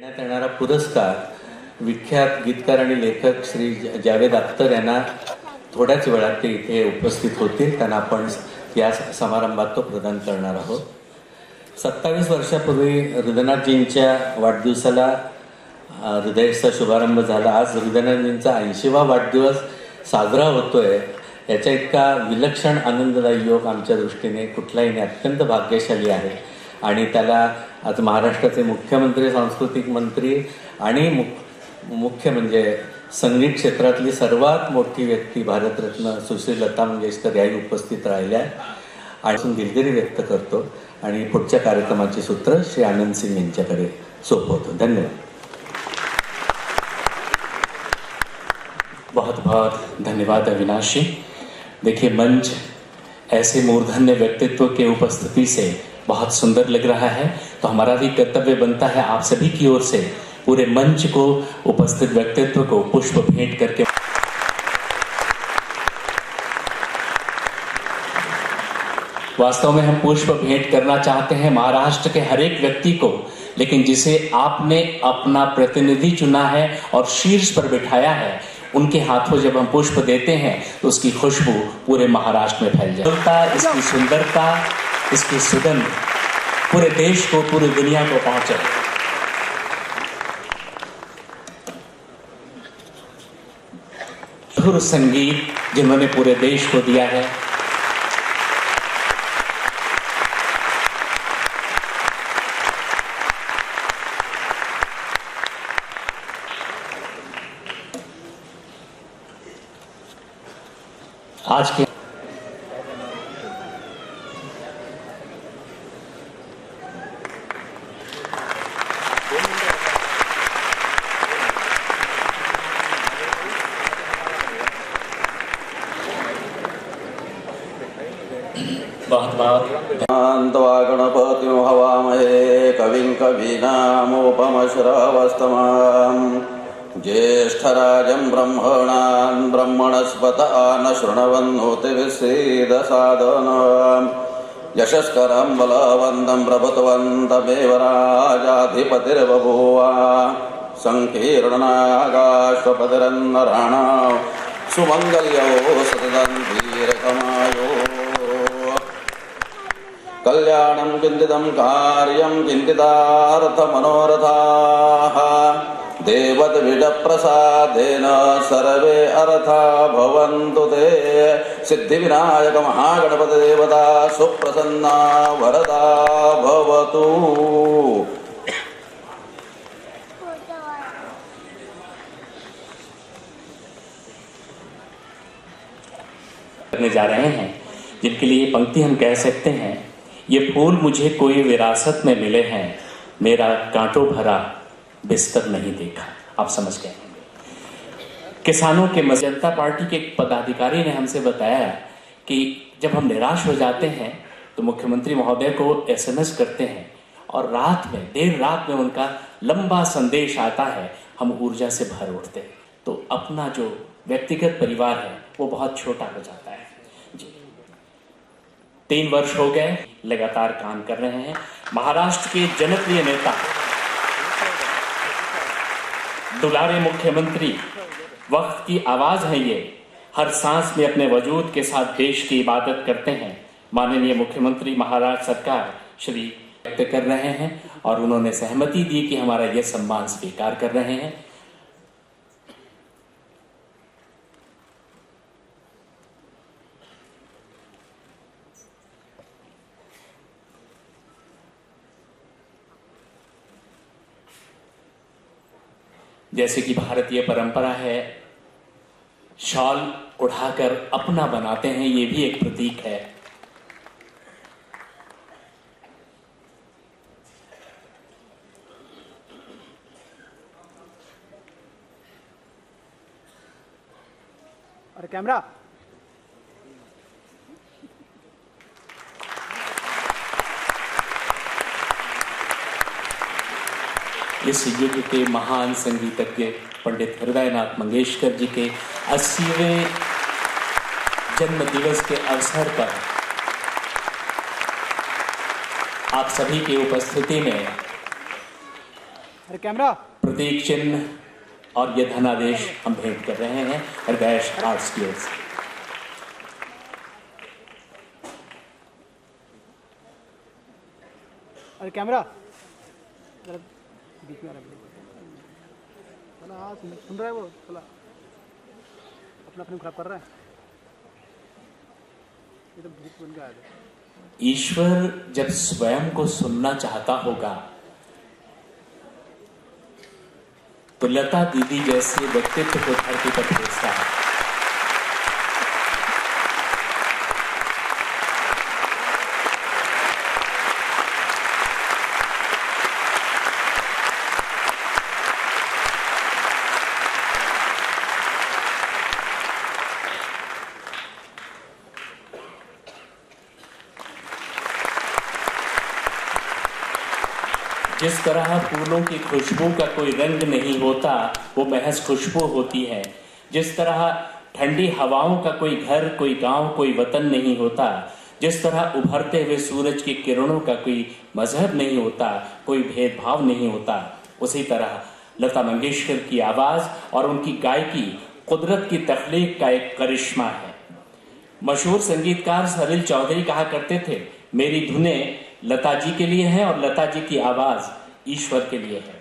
देण्यात येणारा पुरस्कार विख्यात गीतकार आणि लेखक श्री जावेद अख्तर यांना थोड्याच वेळात ते इथे उपस्थित होतील. त्यांना आपण या समारंभात तो प्रदान करणार आहोत. 27 वर्षापूर्वी हृदयनाथजींच्या वाढदिवसाला हृदयचा शुभारंभ झाला. आज हृदयनाथजींचा 80वा वाढदिवस साजरा होतोय. याचा इतका विलक्षण आनंददायी योग आमच्या दृष्टीने कुठलाही नाही. अत्यंत भाग्यशाली आहे. आणि त्याला आज महाराष्ट्राचे मुख्यमंत्री, सांस्कृतिक मंत्री आणि मुख्य म्हणजे संगीत क्षेत्रातली सर्वात मोठी व्यक्ती भारतरत्न सुश्री लता मंगेशकर याही उपस्थित राहिल्या आणि दिलगिरी व्यक्त करतो आणि पुढच्या कार्यक्रमाची सूत्र श्री आनंद सिंग यांच्याकडे सोपवतो. धन्यवाद. बहुत बहुत धन्यवाद अविनाश जी. देखिए, मंच ऐसे मूर्धन्य व्यक्तित्व के उपस्थिति से बहुत सुंदर लग रहा है, तो हमारा भी कर्तव्य बनता है आप सभी की ओर से पूरे मंच को, उपस्थित व्यक्तित्व को पुष्प भेंट करके वास्तव में हम पुष्प भेंट करना चाहते हैं महाराष्ट्र के हर एक व्यक्ति को, लेकिन जिसे आपने अपना प्रतिनिधि चुना है और शीर्ष पर बिठाया है, उनके हाथों जब हम पुष्प देते हैं तो उसकी खुशबू पूरे महाराष्ट्र में फैल जाए. इसकी सुंदरता, इसकी सुगंध पूरे देश को, पूरी दुनिया को पहुंचे. मधुर संगीत जिन्होंने पूरे देश को दिया है, आज के गणपतिं हवामहे कविं कवीनामुपमश्रवस्तमाम् ज्येष्ठराजं ब्रह्मणान् ब्रह्मणस्पत न शृण्वन्नोतिभिस्सीदसादनम् यशस्करं बलवन्तं प्रभुतवन्तमेव राजाधिपतिर्बभूव सङ्कीर्णनागाश्वपतिरन्नराणां सुमङ्गल्यो सततं दीर्घमायो कल्याणं चिन्तितं कार्यं चिन्तितार्थमनोरथाः देवद्विजप्रसादेन सर्वे अर्था भवन्तु ते. सिद्धिविनायक महागणपति देवता सुप्रसन्ना वरदा भवतु. करने जा रहे हैं, जिनके लिए पंक्ति हम कह सकते हैं, ये फूल मुझे कोई विरासत में मिले हैं, मेरा कांटों भरा बिस्तर नहीं देखा. आप समझ गए. किसानों के जनता पार्टी के एक पदाधिकारी ने हमसे बताया कि जब हम निराश हो जाते हैं तो मुख्यमंत्री महोदय को SMS करते हैं और रात में, देर रात में उनका लंबा संदेश आता है, हम ऊर्जा से भर उठते हैं. तो अपना जो व्यक्तिगत परिवार है वो बहुत छोटा हो जाता है. 3 वर्ष हो गए लगातार काम कर रहे हैं. महाराष्ट्र के जनप्रिय नेता, दुलारे मुख्यमंत्री, वक्त की आवाज है ये. हर सांस में अपने वजूद के साथ देश की इबादत करते हैं. माननीय मुख्यमंत्री महाराष्ट्र सरकार श्री व्यक्त कर रहे हैं और उन्होंने सहमति दी कि हमारा यह सम्मान स्वीकार कर रहे हैं. जैसे कि भारतीय परंपरा है, शॉल उठाकर अपना बनाते हैं, ये भी एक प्रतीक है. और कैमरा इस युग के महान संगीतज्ञ पंडित हृदयनाथ मंगेशकर जी के 80वें जन्म दिवस के अवसर पर आप सभी की उपस्थिति में अरे कैमरा। प्रतीक चिन्ह और ये धनादेश हम भेंट कर रहे हैं हृदयेश आर्ट्स की ओर से। अरे कैमरा जरा बीच में रख दे। चला हाँ सुन रहा है वो, चला अपना अपने खराब कर रहा है, ये तो भूत बन गया है। ईश्वर जब स्वयं को सुनना चाहता होगा तो लता दीदी जैसे व्यक्तित्व को धरती पर भेजता है। जिस तरह फूलों की खुशबू का कोई रंग नहीं होता, वो महज खुशबू होती है। जिस तरह ठंडी हवाओं का कोई घर, कोई गांव, कोई वतन नहीं होता, जिस तरह उभरते हुए सूरज की किरणों का कोई मजहब नहीं होता, कोई भेदभाव नहीं होता, उसी तरह लता मंगेशकर की आवाज और उनकी गायकी कुदरत की तख्लीक का एक करिश्मा है। मशहूर संगीतकार सलिल चौधरी कहा करते थे, मेरी धुनें लता जी के लिए हैं और लता जी की आवाज ईश्वर के लिए है।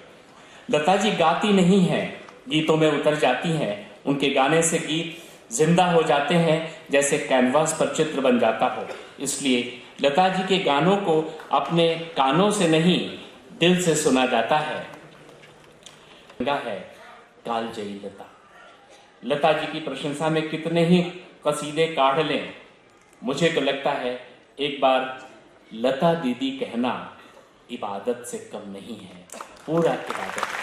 लता जी गाती नहीं है, गीतों में उतर जाती हैं। उनके गाने से गीत जिंदा हो जाते हैं, जैसे कैनवास पर चित्र बन जाता हो। इसलिए लता जी के गानों को अपने कानों से नहीं, दिल से सुना जाता है। कालजयी लता। लता जी की प्रशंसा में कितने ही कसीदे काढ़ लें, मुझे तो लगता है एक बार लता दीदी कहना इबादत से कम नहीं है, पूरा इबादत है।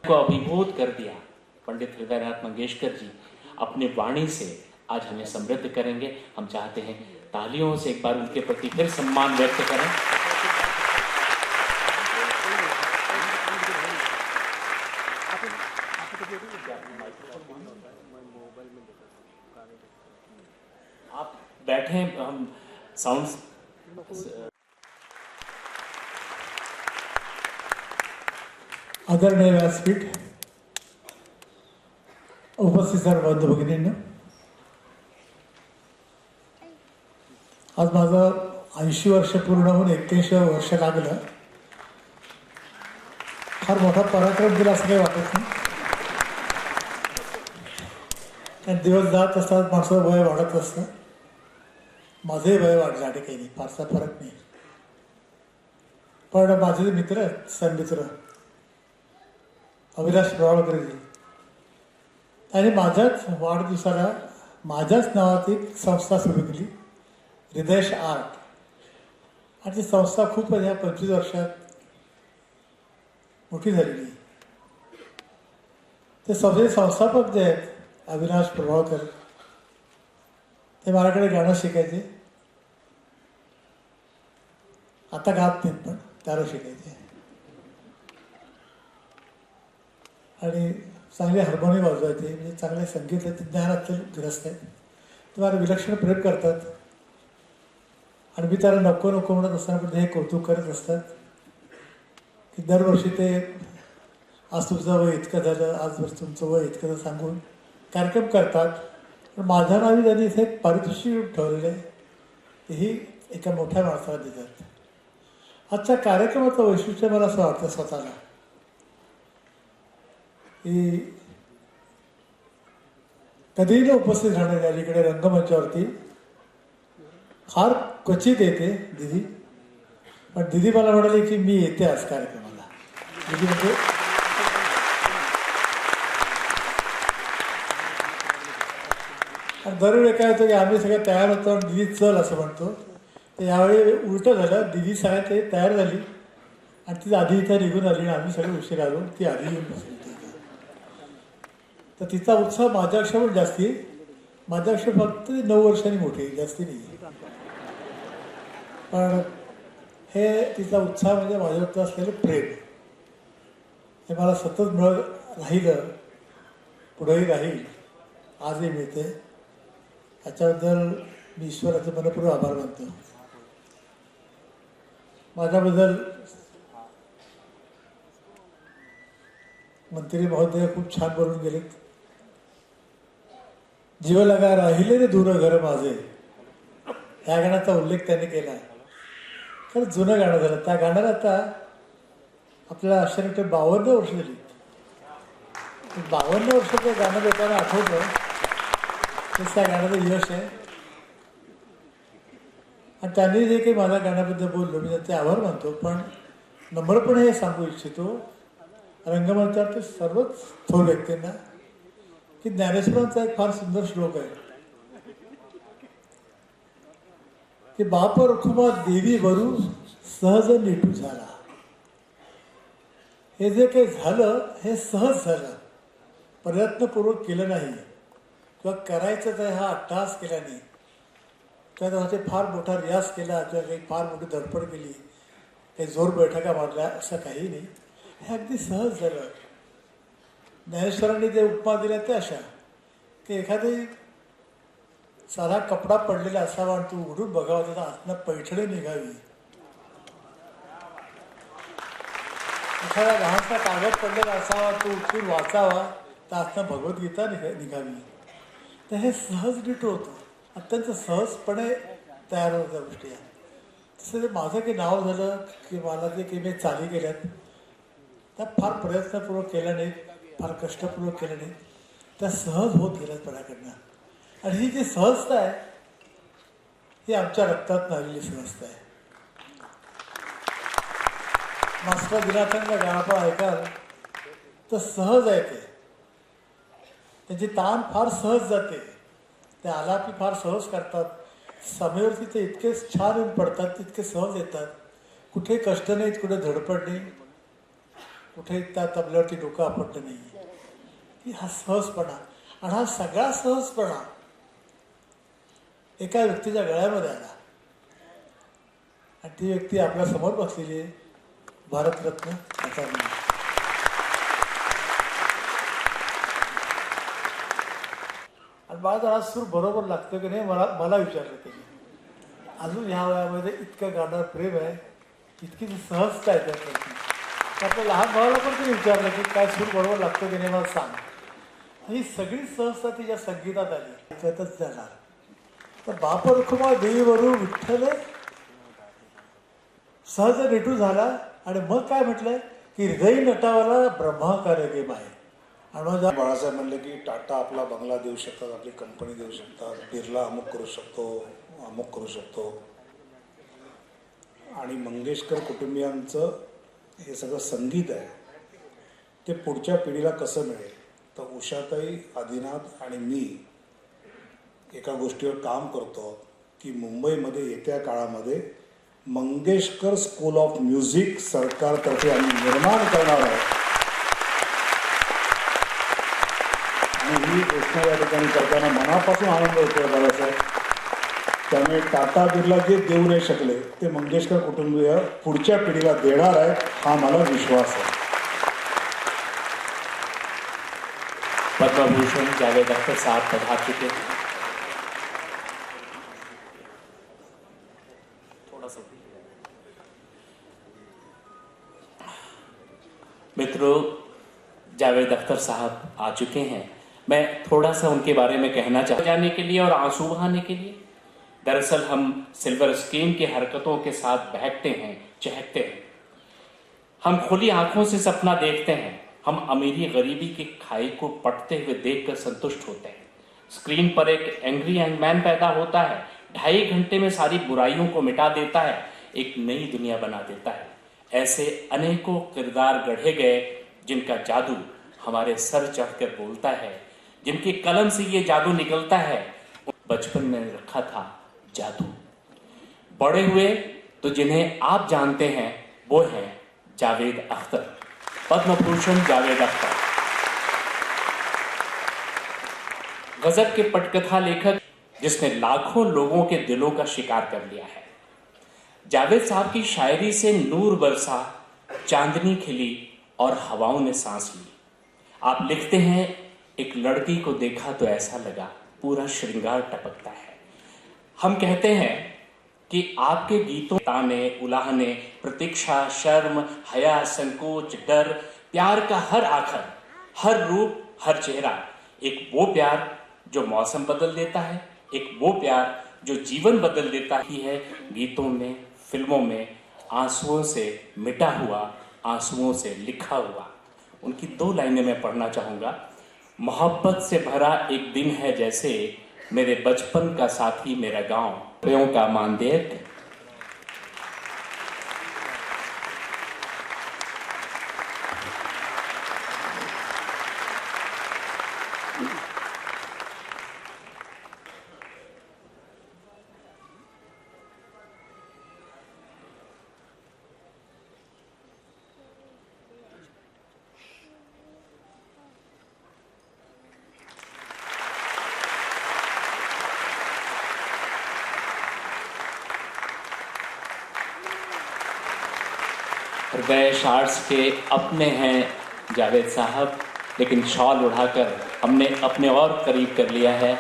को अभिभूत कर दिया। पंडित हृदयनाथ मंगेशकर जी अपने वाणी से आज हमें समृद्ध करेंगे। हम चाहते हैं तालियों से एक बार उनके प्रति फिर सम्मान व्यक्त करें। आप बैठे, हम साउंड आदरणीय व्यासपीठ, उपस्थित सर्व बंधू भगिनींनो, आज माझं 80 वर्ष पूर्ण होऊन 81 वर्ष लागलं. फार मोठा पराक्रम दिला असं काही वाटत नाही. आणि दिवस जात असतात, माणसाचं वय वाढत असतं. माझंही वय वाढलं आणि काही नाही, फारसा फरक नाही. पण माझे मित्र आहेत, सन्मित्र अविनाश प्रवाळकरजी, त्यांनी माझ्याच वाढदिवसाला माझ्याच नावात एक संस्था सुरू केली, हृदयेश आर्ट. आणि ती संस्था खूप या 25 वर्षात मोठी झालेली. ते सगळे संस्थापक जे आहेत अविनाश प्रभावकर, ते माझ्याकडे गाणं शिकायचे. आता गात नाहीत पण त्याला शिकायचे. आणि चांगले हार्मोनियम वाजवायचे, म्हणजे चांगले संगीताचे ज्ञानाचे ग्रस्त आहेत. ते मला विलक्षण प्रेम करतात. आणि मी त्याला नको नको म्हणत असताना पण हे कौतुक करत असतात की दरवर्षी ते आज तुमचं वय इतकं झालं, आज तुमचं वय इतकं झालं सांगून कार्यक्रम करतात. पण माझ्या नावी त्यांनी इथे एक पारितोषिक ठेवलेलं आहे, तेही एका मोठ्या माणसाला देतात. आजच्या कार्यक्रमाचं वैशिष्ट्य मला असं वाटतं स्वतःला की कधीही न उपस्थित राहणारे अलीकडे रंगमंचावरती फार क्वचित येते दिदी. पण दिदी मला म्हणाली की मी येते आज कार्यक्रमाला. दिदी म्हणजे दरवेळी काय होतं की आम्ही सगळं तयार होतो आणि दिदी चल असं म्हणतो. तर यावेळी उलटं झालं, दिदी सगळ्या ते तयार झाली आणि ती आधी इथं निघून आली आणि आम्ही सगळे उशीर आलो. ती आधी येऊन बसली. तर तिचा उत्साह माझ्यापेक्षा पण जास्ती आहे. माझ्यापेक्षा फक्त 9 वर्षांनी मोठी आहे, जास्ती नाही. पण हे तिचा उत्साह म्हणजे माझ्यावरती असलेलं प्रेम. हे मला सतत मिळत राहिलं, पुढेही राहील, आजही मिळते. याच्याबद्दल मी ईश्वराचे मनपूर्वक आभार मानतो. माझ्याबद्दल मंत्री महोदय खूप छान बोलून गेलेत. जीव लगा राहिले रे दूर घर माझे, या गाण्याचा उल्लेख त्यांनी केला. खरं जुनं गाणं झालं. त्या गाण्याला आता आपल्याला आश्चर्य 52 वर्ष झाली. 52 वर्षाचं गाणं देताना आठवतं तसं त्या गाण्याचं यश आहे. आणि त्यांनी जे काही माझ्या गाण्याबद्दल बोललो मी त्याचे आभार मानतो. पण नम्रपणे हे सांगू इच्छितो रंगमंचावरती सर्वच थोर व्यक्तींना की ज्ञानेश्वरांचा एक फार सुंदर श्लोक आहे की बाप रखुमा देवी वरू सहज निटू झाला. हे जे काही झालं हे सहज झालं, प्रयत्नपूर्वक केलं नाही किंवा करायचं तर हा अट्टहास केला नाही किंवा त्यासाठी फार मोठा रियाज केला किंवा काही फार मोठी धडपड केली, काही जोर बैठका मारल्या, असं काही नाही. हे अगदी सहज झालं. ज्ञानेश्वरांनी जे उपमा दिल्या त्या अशा की एखादी साधा कपडा पडलेला असावा आणि तो उघडून बघावा, त्याचा आतनं पैठणी निघावी. एखादा लहानसा कागद पडलेला असावा, तो उचलून वाचावा, तर आतनं भगवद्गीता निघावी. तर हे सहज नीट होतं, अत्यंत सहजपणे तयार होत त्या गोष्टी. तसं ते माझं काही नाव झालं की मला जे काही मी चाली केल्यात त्या फार प्रयत्नपूर्वक केल्या नाहीत, फार कष्टपूर्वक केल्या नाहीत, त्या सहज होत गेल्यात माझ्याकडनं. आणि ही जी सहजता आहे ही आमच्या रक्तात आलेली सहजता आहे. मास्टर दिनाथांना गाणं पण ऐकाल तर सहज आहे ते. त्यांची ताण फार सहज जाते, ते आलापी फार सहज करतात. समेवरती ते इतके छान येऊन पडतात, तितके सहज येतात. कुठे कष्ट नाहीत, कुठे धडपड नाही, कुठे त्या तबल्यावरती डोकं आपटलं नाही. की हा सहजपणा, आणि हा सगळा सहजपणा एका व्यक्तीच्या गळ्यामध्ये आला. आणि ती व्यक्ती आपल्या समोर बसलेली आहे, भारतरत्न आचार्य. आणि मला जरा सूर बरोबर लागतं की नाही, मला विचारलं त्यांनी. अजून ह्या वयामध्ये इतकं गाणं प्रेम आहे, इतकी सहजता आहे त्याप्रती. आपल्या लहान भावाला पण ते विचारलं की काय सूर बरोबर लागतो की नाही मला सांग. ही सगळी सहजता तिच्या संगीतात आली, त्याच्यातच जाणार. तर बाप रखुमा देवीवरू विठ्ठल सहज रेटू झाला. आणि मग काय म्हटलंय की हृदय नटावाला ब्रह्माकार गेम आहे. आणि मग बाळासाहेब म्हणले की टाटा आपला बंगला देऊ शकतात, आपली कंपनी देऊ शकतात, बिर्ला अमुक करू शकतो, अमुक करू शकतो. आणि मंगेशकर कुटुंबियांचं हे सगळं संगीत आहे ते पुढच्या पिढीला कसं मिळेल. तर उषाताई, आदिनाथ आणि मी एका गोष्टीवर काम करतो की मुंबईमध्ये येत्या काळामध्ये मंगेशकर स्कूल ऑफ म्युझिक सरकारतर्फे आम्ही निर्माण करणार आहोत. आणि ही घोषणा या ठिकाणी करताना मनापासून आनंद होतो बाळासाहेब. त्यामुळे टाटा बिर्ला जे देऊ नाही शकले ते मंगेशकर कुटुंबीय पुढच्या पिढीला देणार आहेत, हा मला विश्वास आहे. पद्मभूषण जावेद अख्तर साहब पधार चुके हैं. थोड़ा सा मित्रों, जावेद अख्तर साहब आ चुके हैं. मैं थोड़ा सा उनके बारे में कहना चाहता जाने के लिए और आंसू बहाने के लिए. दरअसल हम सिल्वर स्क्रीन की हरकतों के साथ बहकते हैं, चहकते हैं. हम खुली आंखों से सपना देखते हैं. हम अमीरी गरीबी की खाई को पटते हुए देखकर संतुष्ट होते हैं. स्क्रीन पर एक एंग्री यंग मैन पैदा होता है, 2.5 घंटे में सारी बुराइयों को मिटा देता है, एक नई दुनिया बना देता है. ऐसे अनेकों किरदार गढ़े गए जिनका जादू हमारे सर चढ़कर बोलता है, जिनकी कलम से ये जादू निकलता है. बचपन में रखा था जादू. बड़े हुए तो जिन्हें आप जानते हैं वो हैं जावेद अख्तर, पद्मभूषण जावेद अख्तर. गजब के पटकथा लेखक जिसने लाखों लोगों के दिलों का शिकार कर लिया है. जावेद साहब की शायरी से नूर बरसा, चांदनी खिली और हवाओं ने सांस ली। आप लिखते हैं, एक लड़की को देखा तो ऐसा लगा पूरा श्रृंगार टपकता है। हम कहते हैं कि आपके गीतों ताने, उलाहने, प्रतीक्षा, शर्म, हया, संकोच, डर, प्यार का हर आखर, हर रूप, हर चेहरा, एक वो प्यार जो मौसम बदल देता है, एक वो प्यार जो जीवन बदल देता ही है। गीतों में, फिल्मों में आंसुओं से मिटा हुआ, आंसुओं से लिखा हुआ। उनकी 2 लाइनें मैं पढ़ना चाहूँगा। मोहब्बत से भरा एक दिन है जैसे, मेरे बचपन का साथी मेरा गांव, प्रेम का मानदेय। हृदय आर्ट्स के अपने हैं जावेद साहब, लेकिन शॉल उड़ाकर हमने अपने और करीब कर लिया है।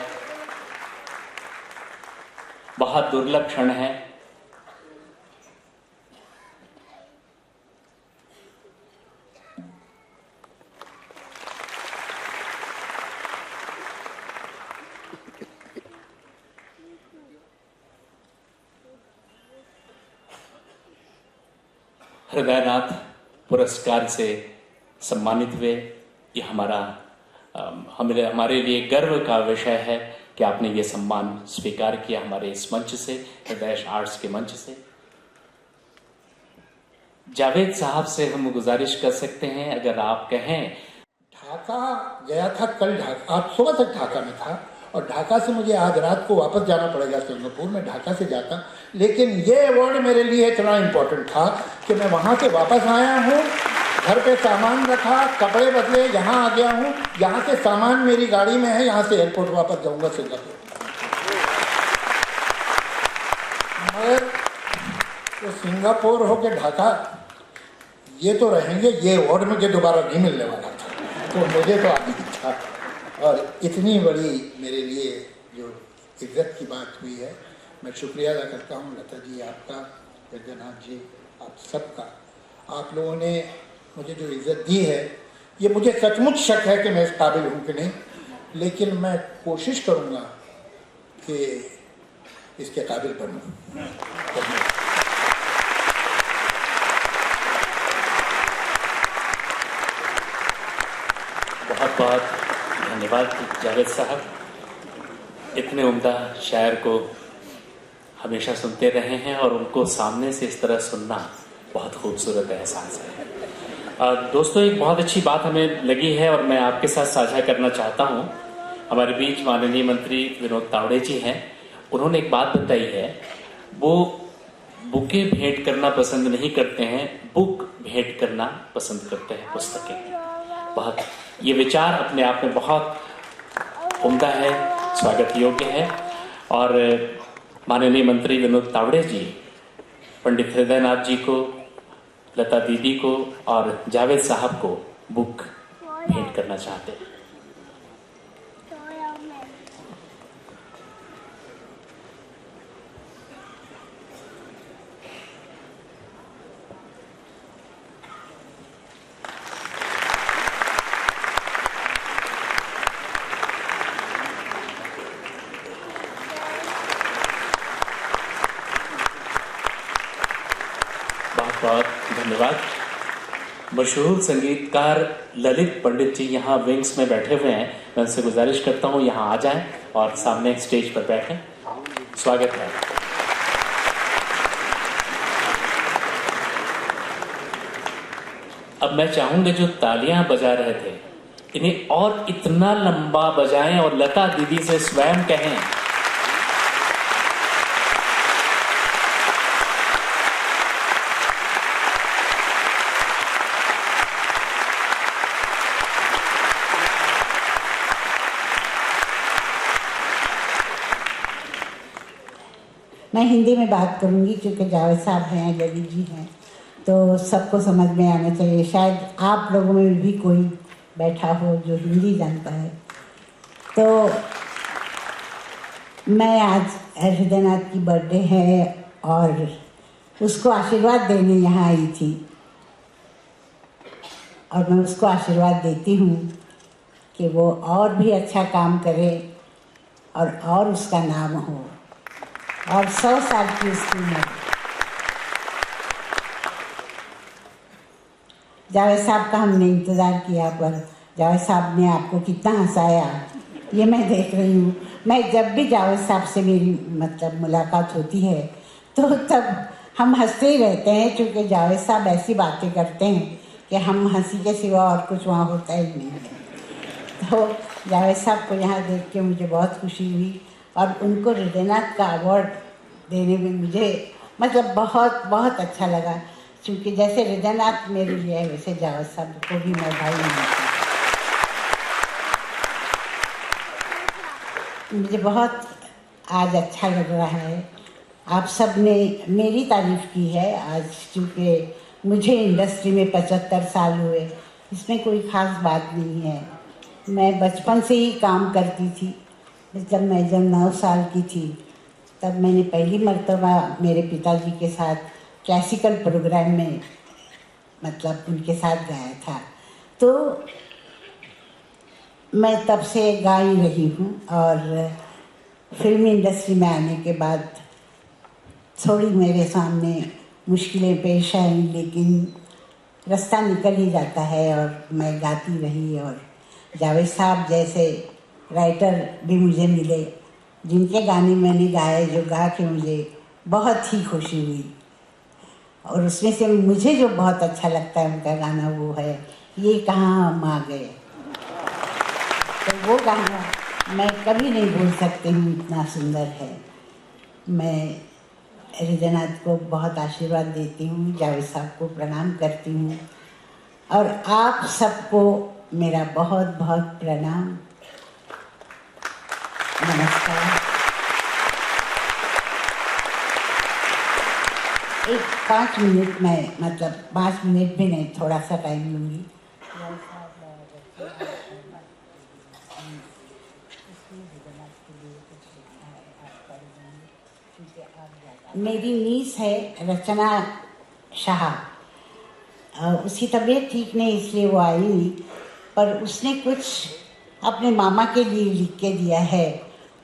बहुत दुर्लभ क्षण है। हृदयनाथ पुरस्कार से सम्मानित हुए। ये हमारे लिए गर्व का विषय है कि आपने ये सम्मान स्वीकार किया हमारे इस मंच से, हृदय आर्ट्स के मंच से। जावेद साहब से हम गुजारिश कर सकते हैं, अगर आप कहें। ढाका गया था कल, ढाका आज सुबह तक ढाका में था और ढाका से मुझे आज रात को वापस जाना पड़ेगा सिंगापुर। में ढाका से जाता, लेकिन ये अवार्ड मेरे लिए इतना इम्पोर्टेंट था कि मैं वहाँ से वापस आया हूँ, घर पे सामान रखा, कपड़े बदले, यहाँ आ गया हूँ। यहाँ से सामान मेरी गाड़ी में है, यहाँ से एयरपोर्ट वापस जाऊँगा सिंगापुर। मगर तो सिंगापुर हो के ढाका ये तो रहेंगे, ये अवार्ड मुझे दोबारा नहीं मिलने वाला था, तो मुझे तो आगे था। और इतनी बड़ी मेरे लिए जो इज्जत की बात हुई है, मैं शुक्रिया अदा करता हूँ लता जी, आपका, वैद्यनाथ जी, आप सबका। आप लोगों ने मुझे जो इज्जत दी है, ये मुझे सचमुच शक है कि मैं इस काबिल हूँ कि नहीं, लेकिन मैं कोशिश करूँगा कि इसके काबिल बनूँ। बहुत बहुत धन्यवाद जावेद साहब। इतने उम्दा शायर को हमेशा सुनते रहे हैं और उनको सामने से इस तरह सुनना बहुत खूबसूरत एहसास है। दोस्तों, एक बहुत अच्छी बात हमें लगी है और मैं आपके साथ साझा करना चाहता हूँ। हमारे बीच माननीय मंत्री विनोद तावड़े जी हैं। उन्होंने एक बात बताई है, वो बुके भेंट करना पसंद नहीं करते हैं, बुक भेंट करना पसंद करते हैं, पुस्तकें। बहुत ये विचार अपने आप में बहुत उम्दा है, स्वागत योग्य है। और माननीय मंत्री विनोद तावड़े जी पंडित हृदयनाथ जी को, लता दीदी को और जावेद साहब को बुक भेंट करना चाहते हैं। बहुत धन्यवाद। मशहूर संगीतकार ललित पंडित जी यहाँ विंग्स में बैठे हुए हैं। मैं उनसे गुजारिश करता हूँ यहाँ आ जाएं और सामने स्टेज पर बैठें। स्वागत है। अब मैं चाहूंगा जो तालियां बजा रहे थे, इन्हें और इतना लंबा बजाएं और लता दीदी से स्वयं कहें, मैं हिंदी में बात करूंगी क्योंकि जावेद साहब हैं, ललित जी हैं। तो सबको समझ में आना चाहिए। शायद आप लोगों में भी कोई बैठा हो जो हिंदी जानता है। तो मैं आज हृदयनाथ की बर्थडे है और उसको आशीर्वाद देने यहाँ आई थी और मैं उसको आशीर्वाद देती हूँ कि वो और भी अच्छा काम करे और उसका नाम हो और 100 साल की उसकी उम्र। जावेद साहब का हमने इंतज़ार किया पर जावेद साहब ने आपको कितना हंसाया ये मैं देख रही हूँ। मैं जब भी जावेद साहब से मेरी मतलब मुलाकात होती है तो तब हम हंसते ही रहते हैं, क्योंकि जावेद साहब ऐसी बातें करते हैं कि हम हंसी के सिवा और कुछ वहाँ होता ही नहीं है। तो जावेद साहब को यहाँ देख के मुझे बहुत खुशी हुई और उनको हृदयनाथ का अवार्ड देने में मुझे मतलब बहुत बहुत अच्छा लगा, क्योंकि जैसे हृदयनाथ मेरे लिए है वैसे जावेद साहब को भी मैं भाई मानती हूँ। मुझे बहुत आज अच्छा लग रहा है। आप सब ने मेरी तारीफ़ की है आज, क्योंकि मुझे इंडस्ट्री में 75 साल हुए, इसमें कोई ख़ास बात नहीं है। मैं बचपन से ही काम करती थी। जब 9 साल की थी तब मैंने पहली मर्तबा मेरे पिताजी के साथ क्लासिकल प्रोग्राम में मतलब उनके साथ गाया था। तो मैं तब से गा ही रही हूँ और फिल्म इंडस्ट्री में आने के बाद थोड़ी मेरे सामने मुश्किलें पेश आई, लेकिन रास्ता निकल ही जाता है और मैं गाती रही। और जावेद साहब जैसे राइटर भी मुझे मिले जिनके गाने मैंने गाए, जो गा के मुझे बहुत ही खुशी हुई। और उसमें से मुझे जो बहुत अच्छा लगता है उनका गाना वो है ये कहाँ हम आ गए। तो वो गाना मैं कभी नहीं भूल सकती हूँ, इतना सुंदर है। मैं हृदयनाथ को बहुत आशीर्वाद देती हूँ, जावेद साहब को प्रणाम करती हूँ और आप सबको मेरा बहुत बहुत प्रणाम, नमस्कार। एक 5 मिनट में मतलब 5 मिनट भी नहीं, थोड़ा सा टाइम लूँगी। मेरी नीस है रचना शाह, उसकी तबीयत ठीक नहीं इसलिए वो आई नहीं, पर उसने कुछ अपने मामा के लिए लिख के दिया है।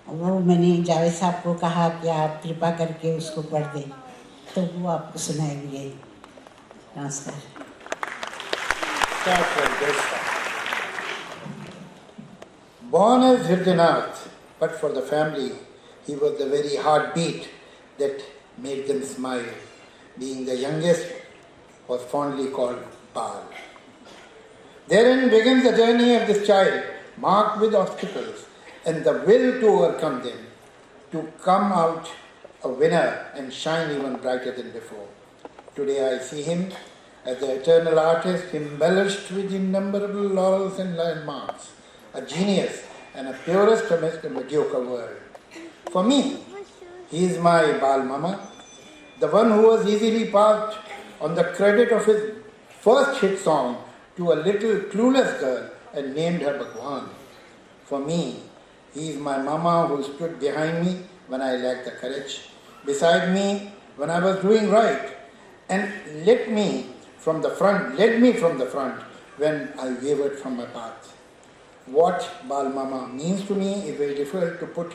वो मैंने जावेद साहब को कहा कि आप कृपा करके उसको पढ़ दें, तो वो आपको सुनाएंगे। नमस्कार। Born as Hridaynath, but for the family, he was the very heartbeat that made them smile. Being the youngest, was fondly called Bal. Therein begins the journey of this child, marked with obstacles and the will to overcome them, to come out a winner and shine even brighter than before. Today I see him as the eternal artist, embellished with innumerable laurels and landmarks, a genius and a purest amidst a mediocre world. For me, he is my Bal Mama, the one who was easily passed on the credit of his first hit song to a little clueless girl and named her Bhagwan. For me, he is my Mama who stood behind me when I lacked the courage, beside me when I was doing right, and led me from the front when I wavered from my path. What Bal Mama means to me is very difficult to put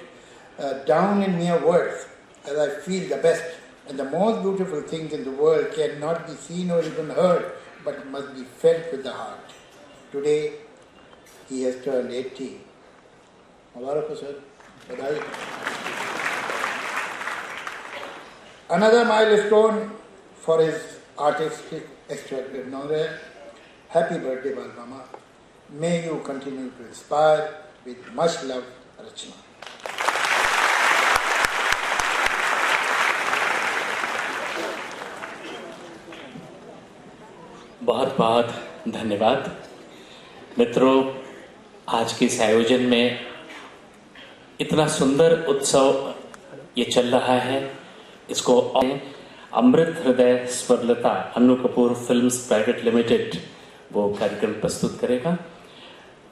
down in mere words, as I feel the best and the most beautiful things in the world cannot be seen or even heard, but must be felt with the heart. Today, he has turned 80. Mubarak ho, sir. Badai. Another milestone for his artistic extraordinaire. Happy birthday, Bal Mama. May you continue to inspire with much love, Rachna. बहुत बहुत धन्यवाद मित्रों। आज के इस आयोजन में इतना सुंदर उत्सव ये चल रहा है, इसको Amrit Hriday Swarlata Annu Kapoor films private limited वो कार्यक्रम प्रस्तुत करेगा।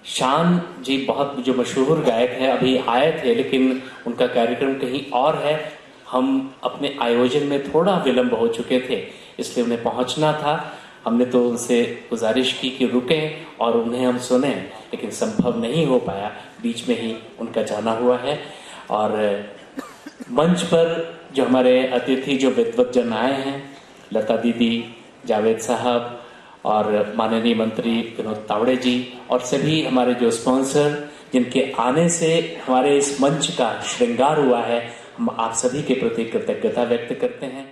शान जी बहुत जो मशहूर गायक है, अभी आए थे लेकिन उनका कार्यक्रम कहीं और है। हम अपने आयोजन में थोड़ा विलंब हो चुके थे, इसलिए उन्हें पहुंचना था। हमने तो उनसे गुजारिश की कि रुकें और उन्हें हम सुने, लेकिन संभव नहीं हो पाया, बीच में ही उनका जाना हुआ है। और मंच पर जो हमारे अतिथि जो विद्वत जन आए हैं, लता दीदी, जावेद साहब और माननीय मंत्री विनोद तावड़े जी और सभी हमारे जो स्पॉन्सर जिनके आने से हमारे इस मंच का श्रृंगार हुआ है, हम आप सभी के प्रति कृतज्ञता व्यक्त करते हैं।